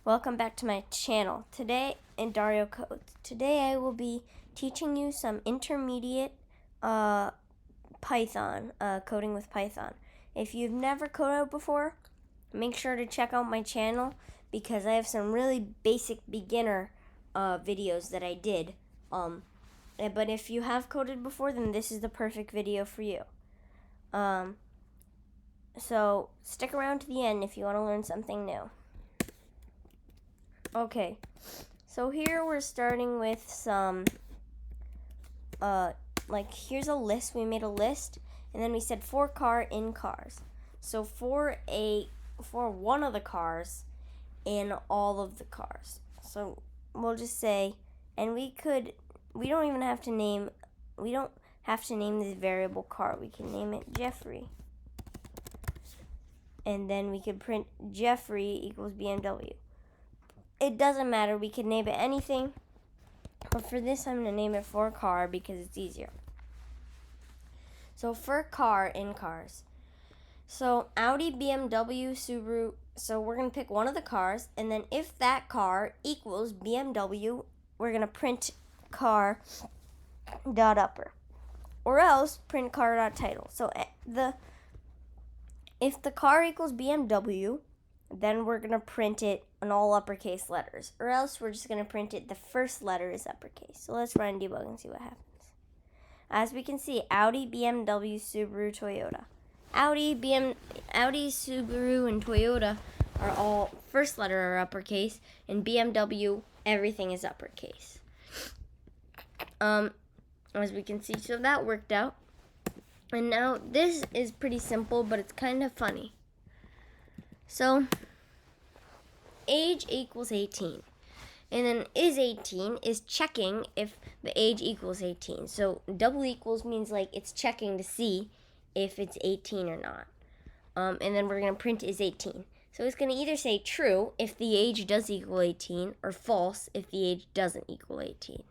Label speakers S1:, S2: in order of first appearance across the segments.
S1: Welcome back to my channel. Today in Dario Codes. Today I will be teaching you some intermediate Python, coding with Python. If you've never coded before, make sure to check out my channel because I have some really basic beginner videos that I did. But if you have coded before, then this is the perfect video for you. So stick around to the end if you want to learn something new. Okay, so here we're starting with some, here's a list. We made a list, and then we said for car in cars. So for one of the cars in all of the cars. So we'll just say, and we don't have to name this variable car. We can name it Jeffrey. And then we could print Jeffrey equals BMW. It doesn't matter, we can name it anything, but for this I'm going to name it for car because it's easier. So for car in cars. So Audi, BMW, Subaru, so we're going to pick one of the cars, and then if that car equals BMW, we're going to print car dot upper, or else print car dot title. So if the car equals BMW, then we're going to print it in all uppercase letters, or else we're just going to print it the first letter is uppercase. So let's run debug and see what happens. As we can see, Audi, BMW, Subaru, Toyota. Audi, Subaru, and Toyota are all first letter are uppercase, and BMW, everything is uppercase. As we can see, so that worked out. And now this is pretty simple, but it's kind of funny. So, age equals 18. And then is 18 is checking if the age equals 18. So, double equals means like it's checking to see if it's 18 or not. And then we're going to print is 18. So, it's going to either say true if the age does equal 18 or false if the age doesn't equal 18.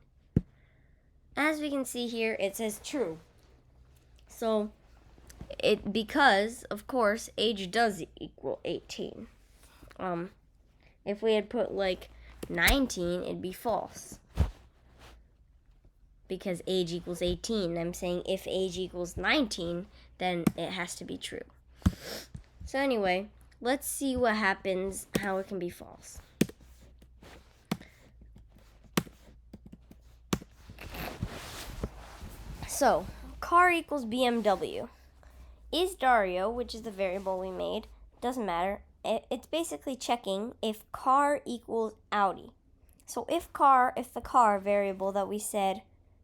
S1: As we can see here, it says true. So, because of course age does equal 18. If we had put like 19, it'd be false because age equals 18. I'm saying if age equals 19, then it has to be true. So anyway, let's see what happens, how it can be false. So car equals BMW. Is Dario, which is the variable we made, doesn't matter. It's basically checking if car equals Audi. So if the car variable that we said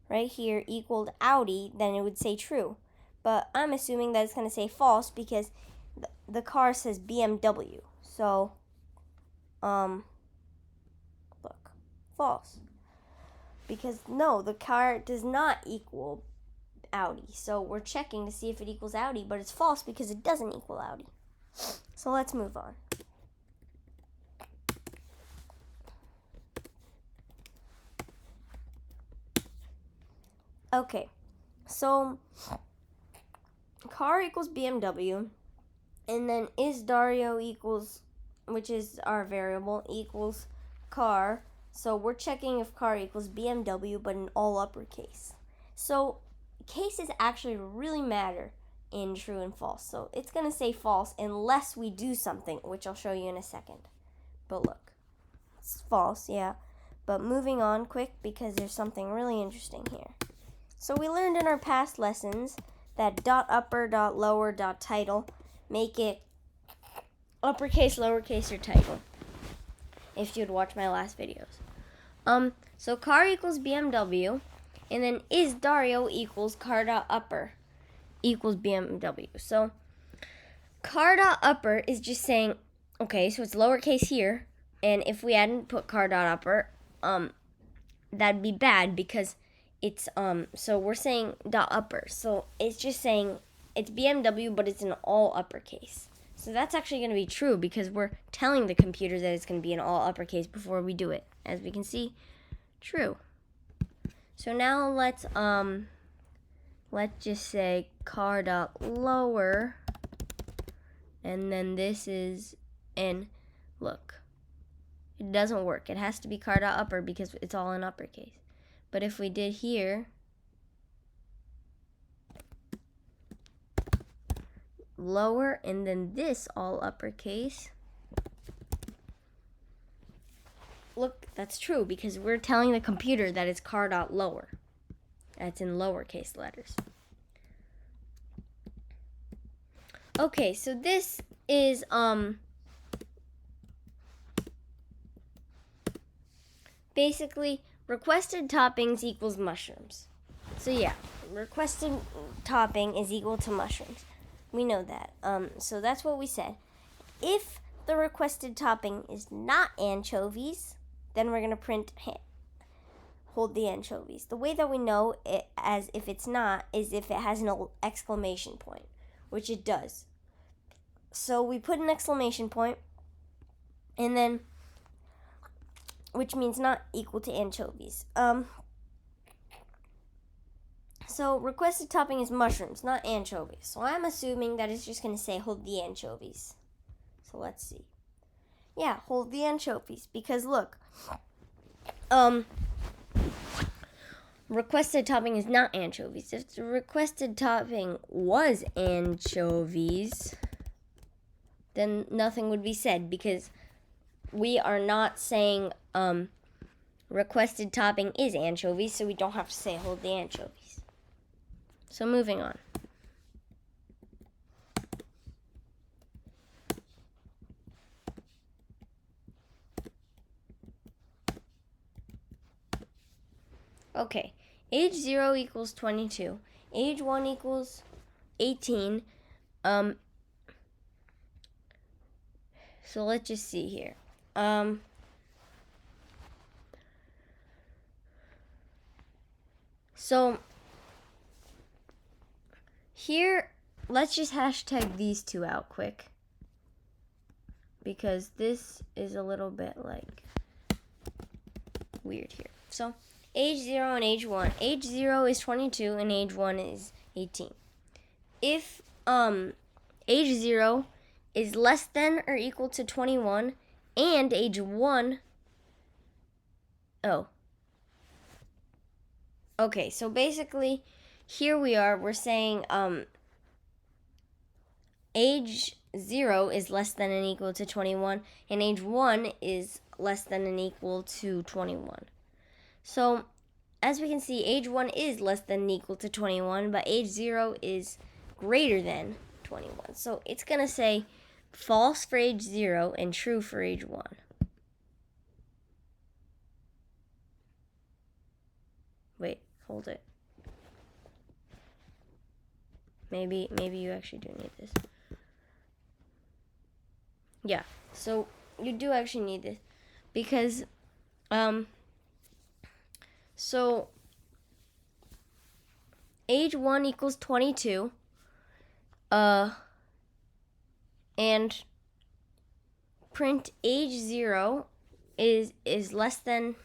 S1: right here equaled Audi, then it would say true. But I'm assuming that it's going to say false because the car says BMW. So, look, false. Because no, the car does not equal Audi. So we're checking to see if it equals Audi, but it's false because it doesn't equal Audi. So let's move on. Okay, so car equals BMW, and then is Dario equals, which is our variable, equals car. So we're checking if car equals BMW, but in all uppercase. So cases actually really matter in true and false. So it's going to say false unless we do something, which I'll show you in a second. But look, it's false, yeah. But moving on quick because there's something really interesting here. So we learned in our past lessons that dot upper, dot lower, dot title make it uppercase, lowercase, or title if you'd watch my last videos. So car equals BMW. And then is Dario equals car dot upper equals BMW. So car dot upper is just saying, okay, so it's lowercase here. And if we hadn't put car dot upper, that'd be bad because it's, so we're saying dot upper. So it's just saying it's BMW, but it's in all uppercase. So that's actually going to be true because we're telling the computer that it's going to be in all uppercase before we do it. As we can see, true. So now let's just say car dot lower, and then this is, and look, it doesn't work. It has to be car.upper because it's all in uppercase. But if we did here, lower, and then this all uppercase, look, that's true because we're telling the computer that it's car.lower. That's in lowercase letters. Okay, so this is basically requested toppings equals mushrooms. So yeah, requested topping is equal to mushrooms. We know that. So that's what we said. If the requested topping is not anchovies, then we're going to print hold the anchovies. The way that we know it as if it's not is if it has an exclamation point, which it does. So we put an exclamation point, and then, which means not equal to anchovies. So requested topping is mushrooms, not anchovies. So I'm assuming that it's just going to say hold the anchovies. So let's see. Yeah, hold the anchovies, because look, requested topping is not anchovies. If the requested topping was anchovies, then nothing would be said, because we are not saying requested topping is anchovies, so we don't have to say hold the anchovies. So moving on. Okay, age 0 equals 22. Age 1 equals 18. So let's just see here. So here, let's just hashtag these two out quick, because this is a little bit like weird here. So age 0 and age 1. Age 0 is 22 and age 1 is 18. If age 0 is less than or equal to 21 and age 1, okay, so basically here we're saying age 0 is less than and equal to 21 and age 1 is less than and equal to 21. So as we can see, age 1 is less than and equal to 21, but age 0 is greater than 21. So it's going to say false for age 0 and true for age 1. Wait, hold it. Maybe you actually do need this. Yeah, so you do actually need this, because so age 1 equals 22, and print age 0 is less than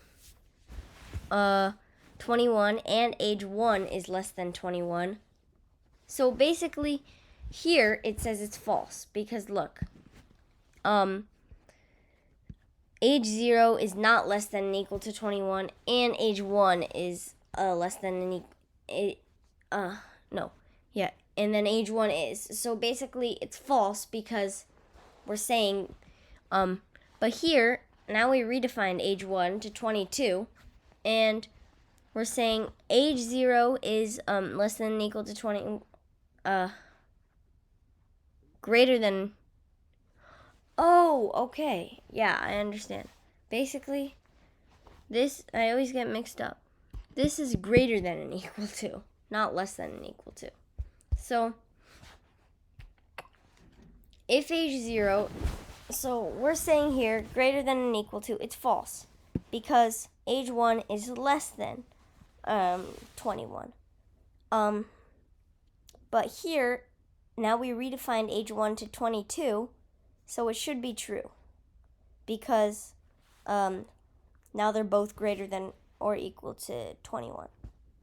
S1: 21 and age 1 is less than 21. So basically here it says it's false, because look, age 0 is not less than and equal to 21 and age 1 is less than and and then age 1 is. So basically it's false, because we're saying but here now we redefined age 1 to 22, and we're saying age 0 is less than and equal to 20, greater than. Oh, okay. Yeah, I understand. Basically, this, I always get mixed up. This is greater than and equal to, not less than and equal to. So if age 0, so we're saying here greater than and equal to, it's false, because age 1 is less than 21. But here, now we redefined age 1 to 22, so it should be true, because now they're both greater than or equal to 21.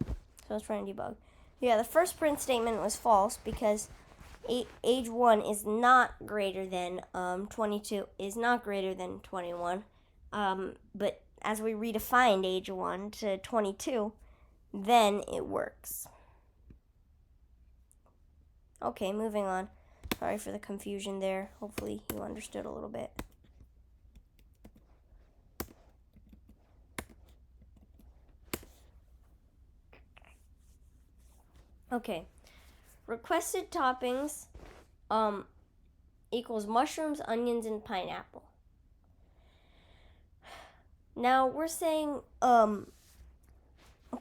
S1: So I was trying to debug. Yeah, the first print statement was false, because age 1 is not greater than 22, is not greater than 21. But as we redefined age 1 to 22, then it works. Okay, moving on. Sorry for the confusion there. Hopefully you understood a little bit. Okay. Requested toppings equals mushrooms, onions, and pineapple. Now we're saying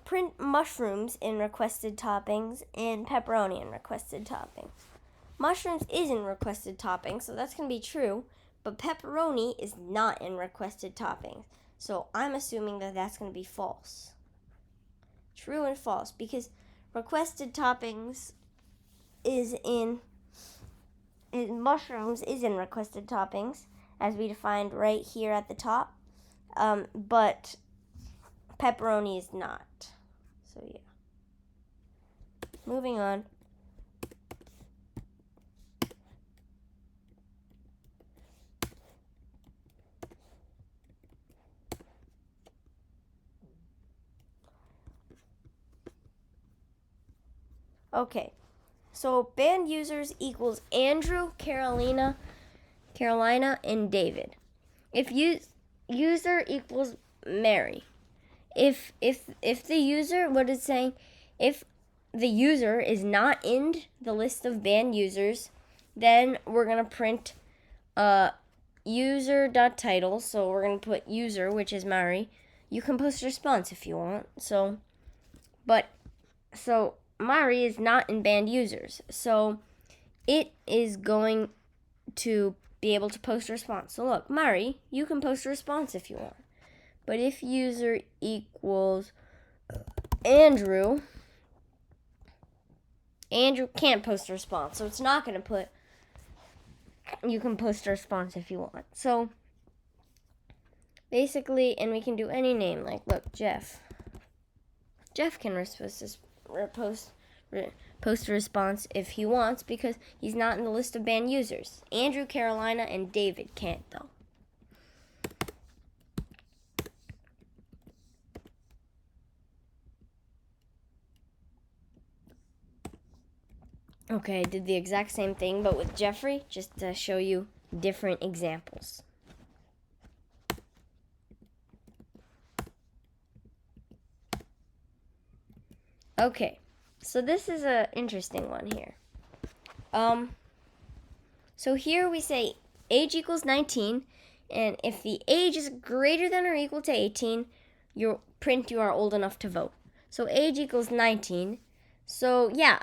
S1: print mushrooms in requested toppings and pepperoni in requested toppings. Mushrooms is in requested toppings, so that's going to be true, but pepperoni is not in requested toppings. So I'm assuming that that's going to be false. True and false, because requested toppings is in mushrooms is in requested toppings, as we defined right here at the top, but pepperoni is not. So yeah. Moving on. Okay. So band users equals Andrew, Carolina, and David. If user equals Mary. If the user, what it's saying, if the user is not in the list of band users, then we're going to print user.title. So we're going to put user, which is Mary. You can post a response if you want. So Mari is not in band users, so it is going to be able to post a response. So look, Mari, you can post a response if you want. But if user equals Andrew can't post a response, so it's not going to put you can post a response if you want. So basically, and we can do any name, like look, Jeff. Jeff can post a response if he wants, because he's not in the list of band users. Andrew, Carolina, and David can't, though. Okay, I did the exact same thing, but with Jeffrey, just to show you different examples. Okay, so this is an interesting one here. So here we say age equals 19, and if the age is greater than or equal to 18, you are old enough to vote. So age equals 19. So yeah,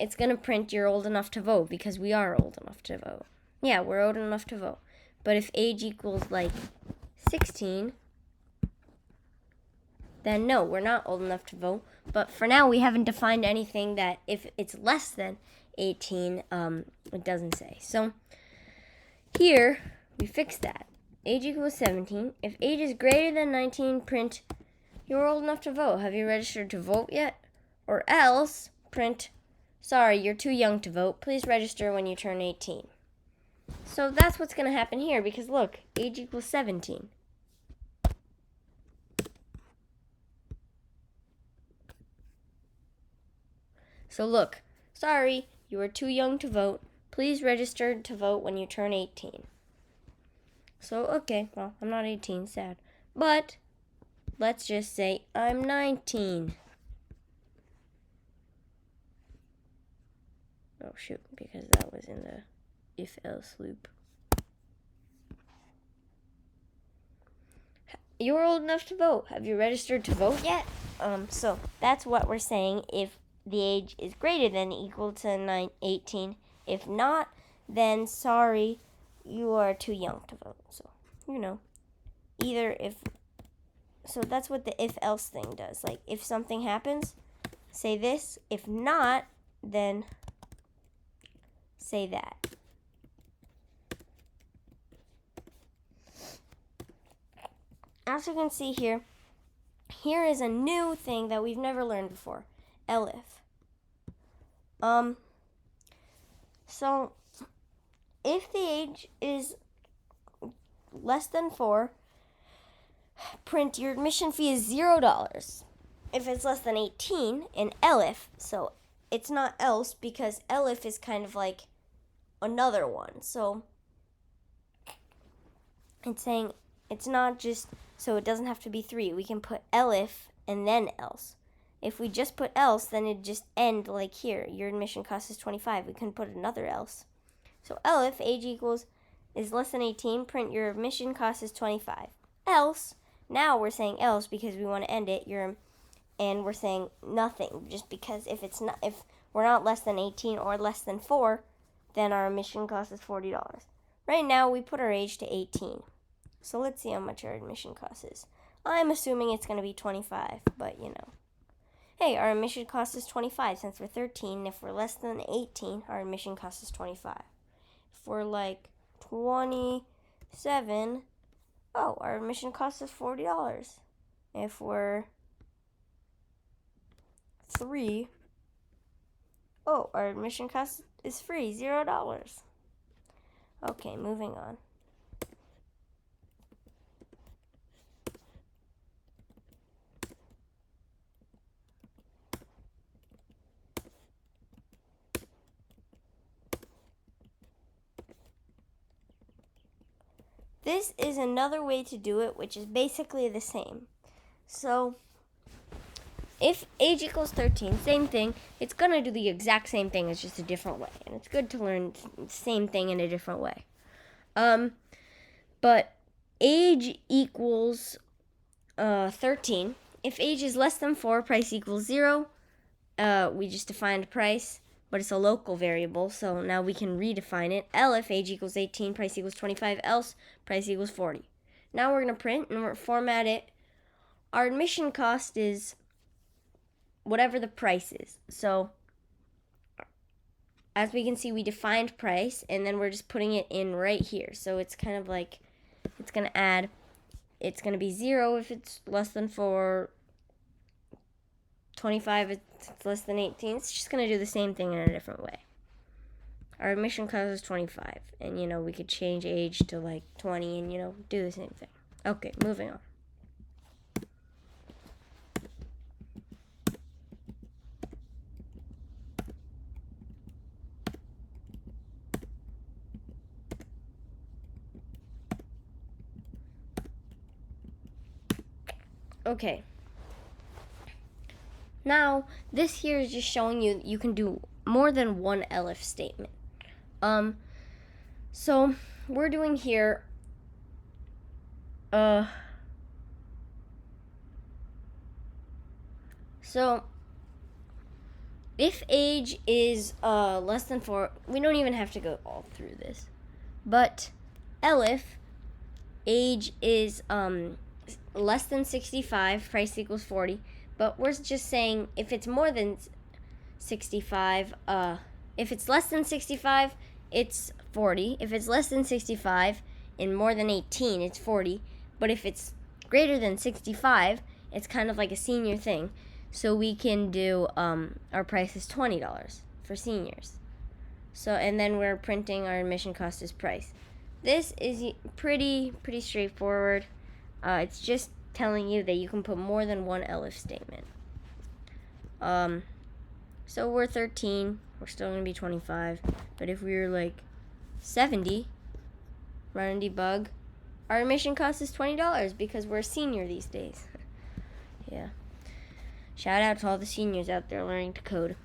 S1: it's gonna print you're old enough to vote because we are old enough to vote. Yeah, we're old enough to vote. But if age equals like 16, then no, we're not old enough to vote. But for now, we haven't defined anything that if it's less than 18, it doesn't say. So here, we fix that. Age equals 17. If age is greater than 19, print, you're old enough to vote. Have you registered to vote yet? Or else, print, sorry, you're too young to vote. Please register when you turn 18. So that's what's going to happen here, because look, age equals 17. So look, sorry, you are too young to vote. Please register to vote when you turn 18. So, okay, well, I'm not 18, sad. But, let's just say I'm 19. Oh, shoot, because that was in the if-else loop. You're old enough to vote. Have you registered to vote yet? So, that's what we're saying if the age is greater than or equal to 18. If not, then sorry, you are too young to vote. So, either if... So that's what the if-else thing does. Like, if something happens, say this. If not, then say that. As you can see here is a new thing that we've never learned before. Elif. So, if the age is less than 4, print your admission fee is $0. If it's less than 18, an ELIF, so it's not else because ELIF is kind of like another one. So it's saying it's not just, so it doesn't have to be 3. We can put ELIF and then else. If we just put else, then it'd just end like here. Your admission cost is 25. We couldn't put another else. So ELIF, age equals, is less than 18, print your admission cost is 25. Else, now we're saying else because we want to end it. And we're saying nothing, just because if we're not less than 18 or less than 4, then our admission cost is $40. Right now, we put our age to 18. So let's see how much our admission cost is. I'm assuming it's going to be 25, but Hey, our admission cost is 25 since we're 13. If we're less than 18, our admission cost is 25. If we're like 27, our admission cost is $40. If we're 3, our admission cost is free, $0. Okay, moving on. This is another way to do it, which is basically the same. So if age equals 13, same thing, it's going to do the exact same thing, it's just a different way. And it's good to learn the same thing in a different way. But age equals 13. If age is less than 4, price equals 0. We just defined price, but it's a local variable, so now we can redefine it. If age equals 18, price equals 25, else price equals 40. Now we're going to print and we're going to format it. Our admission cost is whatever the price is. So as we can see, we defined price, and then we're just putting it in right here. So it's kind of like, it's going to be 0 if it's less than 4, 25 if it's less than 18. It's just going to do the same thing in a different way. Our admission cost is 25, and we could change age to like 20 and do the same thing. Okay, moving on. Okay. Now, this here is just showing you can do more than one ELIF statement. So we're doing here, so if age is less than 4, we don't even have to go all through this, but ELIF, age is less than 65, price equals 40. But we're just saying if it's more than 65, if it's less than 65, it's 40. If it's less than 65 and more than 18, it's 40. But if it's greater than 65, it's kind of like a senior thing. So we can do, our price is $20 for seniors. So, and then we're printing our admission cost as price. This is pretty straightforward. It's just telling you that you can put more than one ELIF statement. So we're 13, we're still going to be 25, but if we were like 70, run and debug, our admission cost is $20 because we're a senior these days. Yeah. Shout out to all the seniors out there learning to code.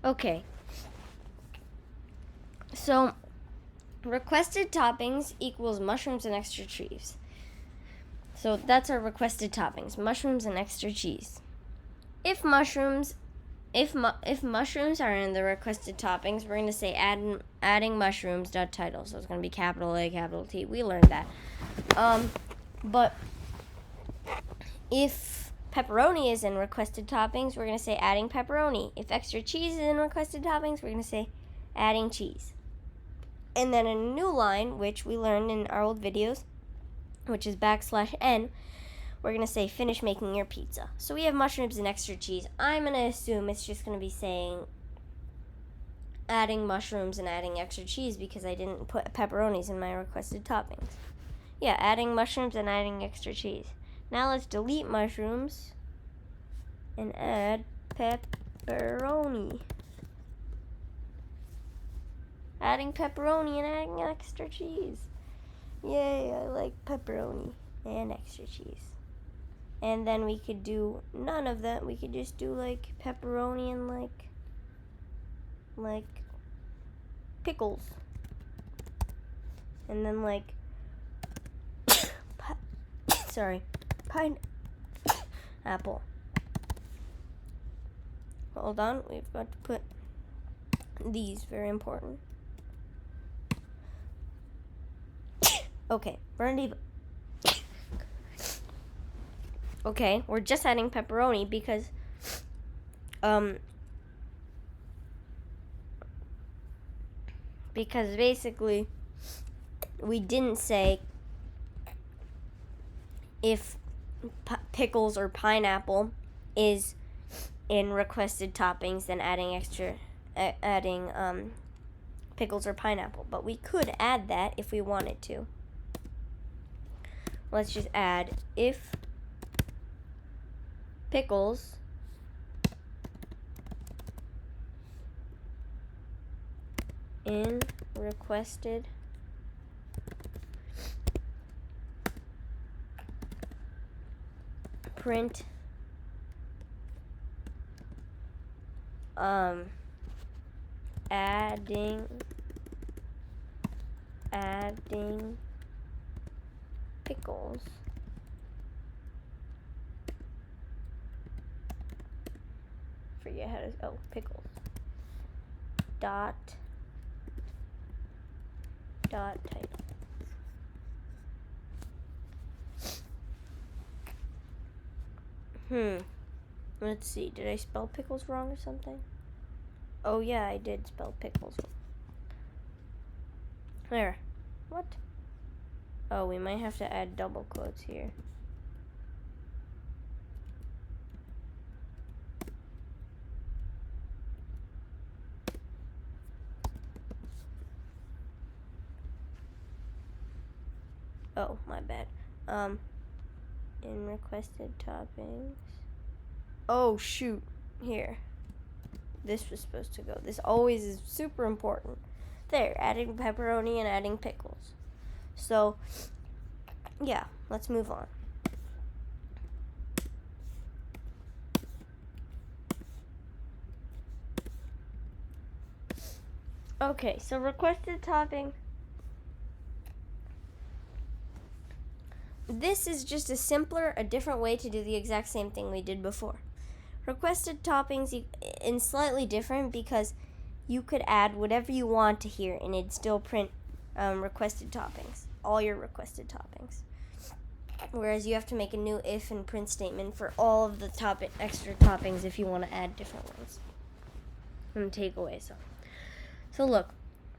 S1: Okay, so requested toppings equals mushrooms and extra cheese. So that's our requested toppings, mushrooms and extra cheese. If mushrooms are in the requested toppings, we're going to say adding mushrooms dot title. So it's going to be capital A, capital T. We learned that. But if pepperoni is in requested toppings, we're going to say adding pepperoni. If extra cheese is in requested toppings, we're going to say adding cheese. And then a new line, which we learned in our old videos, which is \n, we're going to say finish making your pizza. So we have mushrooms and extra cheese. I'm going to assume it's just going to be saying adding mushrooms and adding extra cheese because I didn't put pepperonis in my requested toppings. Yeah, adding mushrooms and adding extra cheese. Now let's delete mushrooms and add pepperoni. Adding pepperoni and adding extra cheese. Yay, I like pepperoni and extra cheese. And then we could do none of that. We could just do like pepperoni and like pickles. And then like pineapple. Hold on, we've got to put these, very important. Okay, okay, we're just adding pepperoni because basically we didn't say if pickles or pineapple is in requested toppings, then adding pickles or pineapple. But we could add that if we wanted to. Let's just add if pickles in requested print adding pickles forget how to pickles dot title. Let's see, did I spell pickles wrong or something? Oh yeah, I did spell pickles wrong. There. What? Oh, we might have to add double quotes here. Oh, my bad. In requested toppings. Oh, shoot. Here. This was supposed to go. This always is super important. There, adding pepperoni and adding pickles. So, yeah, let's move on. Okay, so requested topping. This is just a different way to do the exact same thing we did before. Requested toppings is slightly different because you could add whatever you want to here and it'd still print requested toppings, all your requested toppings. Whereas you have to make a new if and print statement for all of the extra toppings if you want to add different ones and take away some. So look,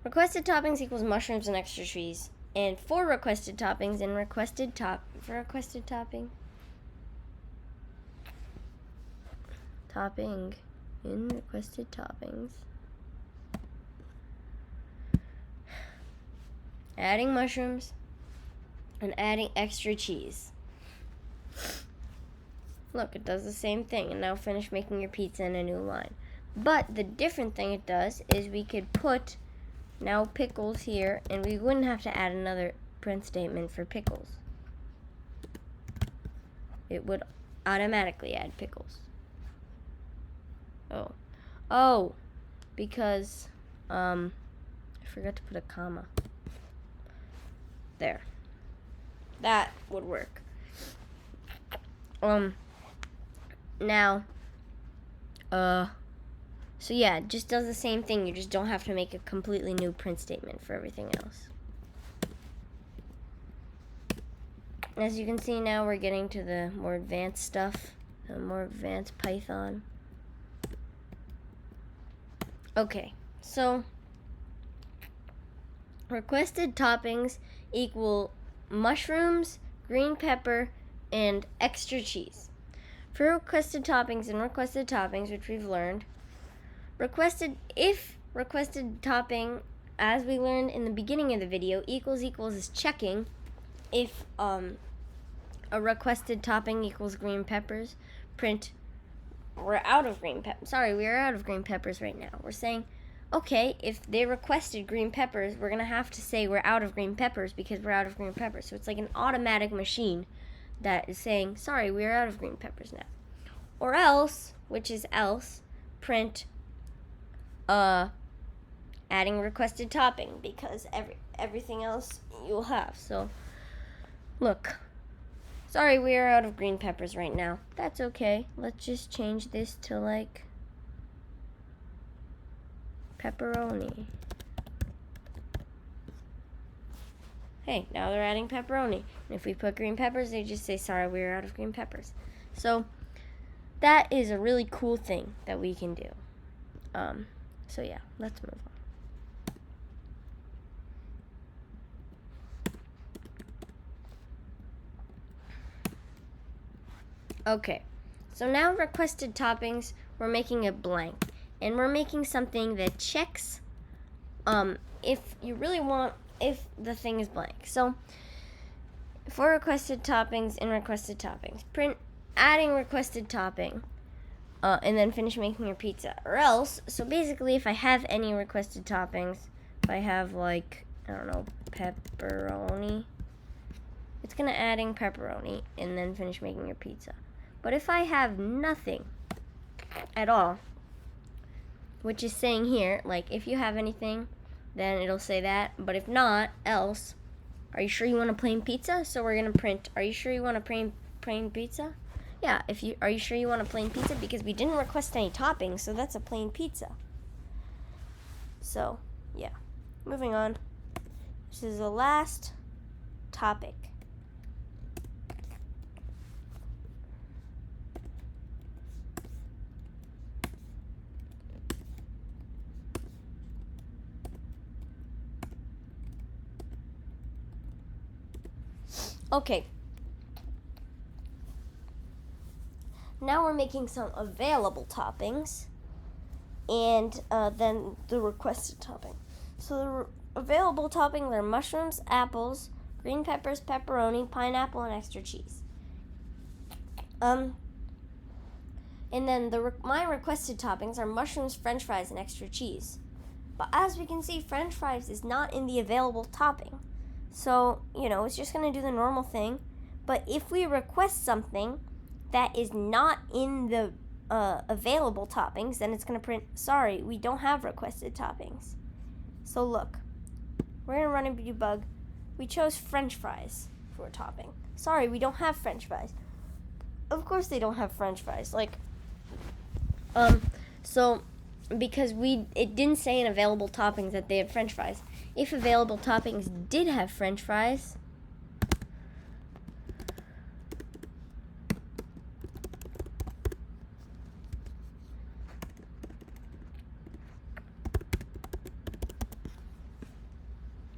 S1: requested toppings equals mushrooms and extra cheese. And for requested toppings and requested topping in requested toppings, adding mushrooms and adding extra cheese. Look, it does the same thing, and now finish making your pizza in a new line. But the different thing it does is we could put now pickles here, and we wouldn't have to add another print statement for pickles. It would automatically add pickles. Oh, because I forgot to put a comma. There. That would work. Now, so yeah, it just does the same thing. You just don't have to make a completely new print statement for everything else. As you can see now, we're getting to the more advanced stuff, the more advanced Python. Okay, so requested toppings equal mushrooms, green pepper, and extra cheese. For requested toppings and requested toppings, which we've learned, if requested topping, as we learned in the beginning of the video, equals is checking if a requested topping equals green peppers, print we're out of green peppers. Sorry, we are out of green peppers right now. We're saying, okay, if they requested green peppers, we're going to have to say we're out of green peppers because we're out of green peppers. So it's like an automatic machine that is saying, sorry, we are out of green peppers now. Or else, which is else, print adding requested topping because everything else you'll have. So look, sorry, we are out of green peppers right now. That's okay. Let's just change this to like pepperoni. Hey, now they're adding pepperoni. And if we put green peppers, they just say, sorry, we are out of green peppers. So that is a really cool thing that we can do. So yeah, let's move on. Okay, so now requested toppings, we're making it blank. And we're making something that checks if the thing is blank. So for requested toppings and requested toppings, print adding requested topping and then finish making your pizza. Or else, so basically if I have any requested toppings, if I have like, I don't know, pepperoni, it's going to adding pepperoni and then finish making your pizza. But if I have nothing at all, which is saying here, like if you have anything, then it'll say that. But if not, else, are you sure you want a plain pizza? So we're going to print, are you sure you want a plain pizza? Yeah, are you sure you want a plain pizza? Because we didn't request any toppings, so that's a plain pizza. So, yeah. Moving on. This is the last topic. Okay. Now we're making some available toppings and then the requested topping. So the available toppings are mushrooms, apples, green peppers, pepperoni, pineapple, and extra cheese. And then my requested toppings are mushrooms, french fries, and extra cheese. But as we can see, french fries is not in the available topping. So, it's just going to do the normal thing. But if we request something that is not in the available toppings, then it's going to print, sorry, we don't have requested toppings. So look, we're going to run a debug. We chose french fries for a topping. Sorry, we don't have french fries. Of course they don't have french fries. So because it didn't say in available toppings that they had french fries. If available toppings did have french fries,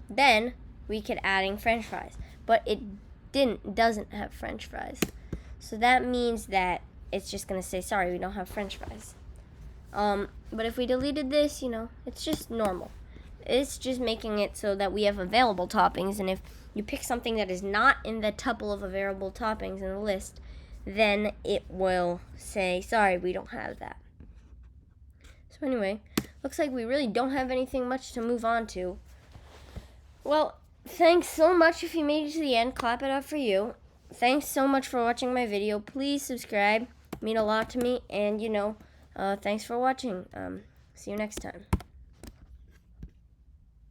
S1: then we could adding french fries. But it doesn't have french fries. So that means that it's just going to say, sorry, we don't have french fries. But if we deleted this, it's just normal. It's just making it so that we have available toppings, and if you pick something that is not in the tuple of available toppings in the list, then it will say, sorry, we don't have that. So anyway, looks like we really don't have anything much to move on to. Well, thanks so much if you made it to the end. Clap it up for you. Thanks so much for watching my video. Please subscribe. It means a lot to me, and thanks for watching. See you next time.